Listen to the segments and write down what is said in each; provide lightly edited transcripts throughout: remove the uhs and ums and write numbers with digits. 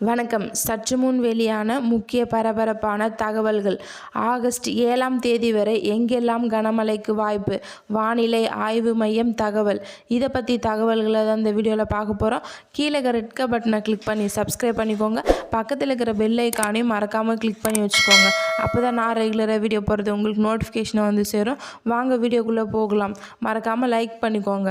வணக்கம். சற்று முன் வெளியான முக்கிய பரபரப்பான தகவல்கள். ஆகஸ்ட் 7ஆம் தேதி வரை எங்கெல்லாம் கனமழைக்கு வாய்ப்பு? வானிலை ஆய்வு மையம் தகவல். இதை பற்றி தகவல்களை தான் இந்த வீடியோவில் பார்க்க போகிறோம். கீழே இருக்கிற ரெட் பட்டனை கிளிக் பண்ணி சப்ஸ்கிரைப் பண்ணிக்கோங்க. பக்கத்தில் இருக்கிற பெல் ஐக்கானையும் மறக்காமல் கிளிக் பண்ணி வச்சுக்கோங்க. அப்போ தான் நான் ரெகுலராக வீடியோ போடுறது உங்களுக்கு நோட்டிஃபிகேஷனை வந்து சேரும். வாங்க வீடியோக்குள்ளே போகலாம். மறக்காமல் லைக் பண்ணிக்கோங்க.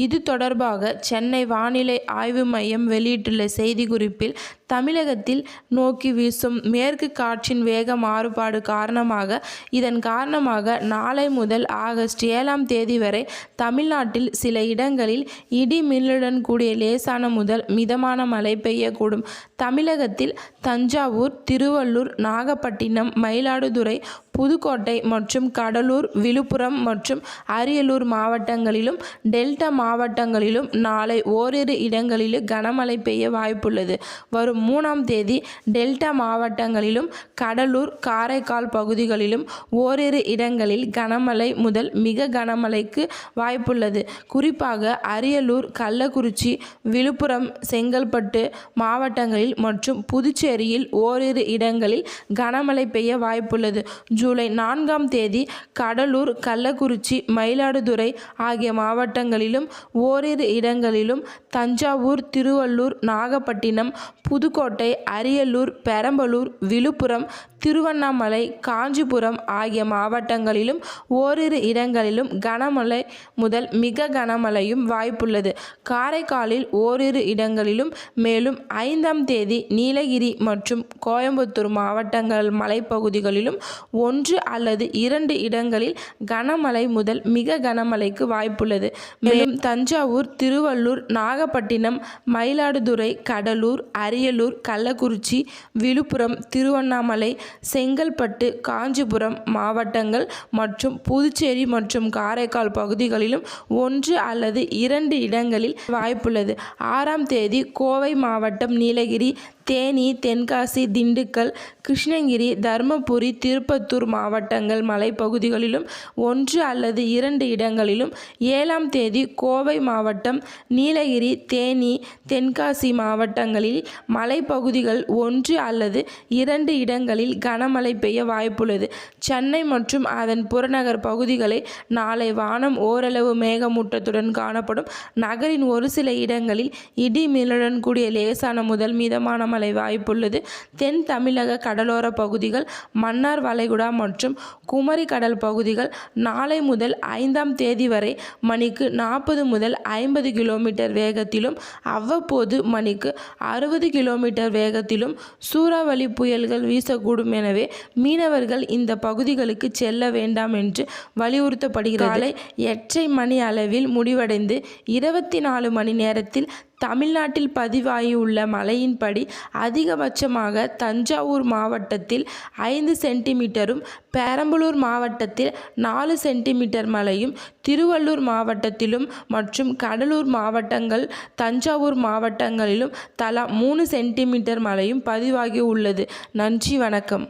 இது தொடர்பாக சென்னை வானிலை ஆய்வு மையம் வெளியிட்டுள்ள செய்திக்குறிப்பில், தமிழகத்தில் நோக்கி வீசும் மேற்கு காற்றின் வேக மாறுபாடு காரணமாக இதன் காரணமாக நாளை முதல் ஆகஸ்ட் 7ஆம் தேதி வரை தமிழ்நாட்டில் சில இடங்களில் இடி மின்னலுடன் கூடிய லேசான முதல் மிதமான மழை பெய்யக்கூடும். தமிழகத்தில் தஞ்சாவூர், திருவள்ளூர், நாகப்பட்டினம், மயிலாடுதுறை, புதுக்கோட்டை மற்றும் கடலூர், விழுப்புரம் மற்றும் அரியலூர் மாவட்டங்களிலும் டெல்டா மாவட்டங்களிலும் நாளை ஓரிரு இடங்களில் கனமழை பெய்ய வாய்ப்புள்ளது. வரும் 3ஆம் தேதி டெல்டா மாவட்டங்களிலும் கடலூர், காரைக்கால் பகுதிகளிலும் ஓரிரு இடங்களில் கனமழை முதல் மிக கனமழைக்கு வாய்ப்புள்ளது. குறிப்பாக அரியலூர், கள்ளக்குறிச்சி, விழுப்புரம், செங்கல்பட்டு மாவட்டங்களில் மற்றும் புதுச்சேரியில் ஓரிரு இடங்களில் கனமழை பெய்ய வாய்ப்புள்ளது. ஜூலை 4ஆம் தேதி கடலூர், கள்ளக்குறிச்சி, மயிலாடுதுறை ஆகிய மாவட்டங்களிலும் ஓரிரு இடங்களிலும் தஞ்சாவூர், திருவள்ளூர், நாகப்பட்டினம், புதுக்கோட்டை, அரியலூர், பெரம்பலூர், விழுப்புரம், திருவண்ணாமலை, காஞ்சிபுரம் ஆகிய மாவட்டங்களிலும் ஓரிரு இடங்களிலும் கனமழை முதல் மிக கனமழையும் வாய்ப்புள்ளது. காரைக்காலில் ஓரிரு இடங்களிலும், மேலும் 5ஆம் தேதி நீலகிரி மற்றும் கோயம்புத்தூர் மாவட்டங்கள் மலைப்பகுதிகளிலும் 1 அல்லது 2 இடங்களில் கனமழை முதல் மிக கனமழைக்கு வாய்ப்புள்ளது. மேலும் தஞ்சாவூர், திருவள்ளூர், நாகப்பட்டினம், மயிலாடுதுறை, கடலூர், அரியலூர், கள்ளக்குறிச்சி, விழுப்புரம், திருவண்ணாமலை, செங்கல்பட்டு, காஞ்சிபுரம் மாவட்டங்கள் மற்றும் புதுச்சேரி மற்றும் காரைக்கால் பகுதிகளிலும் 1 அல்லது 2 இடங்களில் வாய்ப்புள்ளது. 6ஆம் தேதி கோவை மாவட்டம், நீலகிரி, தேனி, தென்காசி, திண்டுக்கல், கிருஷ்ணகிரி, தருமபுரி, திருப்பத்தூர் மாவட்டங்கள் மலைப்பகுதிகளிலும் 1 அல்லது 2 இடங்களிலும், 7ஆம் தேதி கோவை மாவட்டம், நீலகிரி, தேனி, தென்காசி மாவட்டங்களில் மலைப்பகுதிகள் 1 அல்லது 2 இடங்களில் கனமழை பெய்ய வாய்ப்புள்ளது. சென்னை மற்றும் அதன் புறநகர் பகுதிகளை நாளை வானம் ஓரளவு மேகமூட்டத்துடன் காணப்படும். நகரின் ஒரு சில இடங்களில் இடி மின்னலுடன் கூடிய லேசான முதல் மிதமான மழை வாய்ப்புள்ளது. தென் தமிழக கடலோர பகுதிகள், மன்னார் வளைகுடா மற்றும் குமரி கடல் பகுதிகள் நாளை முதல் 5ஆம் தேதி வரை மணிக்கு 40 முதல் 50 கிலோமீட்டர் வேகத்திலும், அவ்வப்போது மணிக்கு 60 கிலோமீட்டர் வேகத்திலும் சூறாவளி புயல்கள் வீசக்கூடும். எனவே மீனவர்கள் இந்த பகுதிகளுக்கு செல்ல வேண்டாம் என்று வலியுறுத்தப்படுகிறது. காலை 8:30 மணி அளவில் முடிவடைந்து 24 மணி நேரத்தில் தமிழ்நாட்டில் பதிவாகியுள்ள மழையின்படி அதிகபட்சமாக தஞ்சாவூர் மாவட்டத்தில் 5 சென்டிமீட்டரும், பெரம்பலூர் மாவட்டத்தில் 4 சென்டிமீட்டர் மழையும், திருவள்ளூர் மாவட்டத்திலும் மற்றும் கடலூர் மாவட்டங்கள், தஞ்சாவூர் மாவட்டங்களிலும் தலா 3 சென்டிமீட்டர் மழையும் பதிவாகி உள்ளது. நன்றி, வணக்கம்.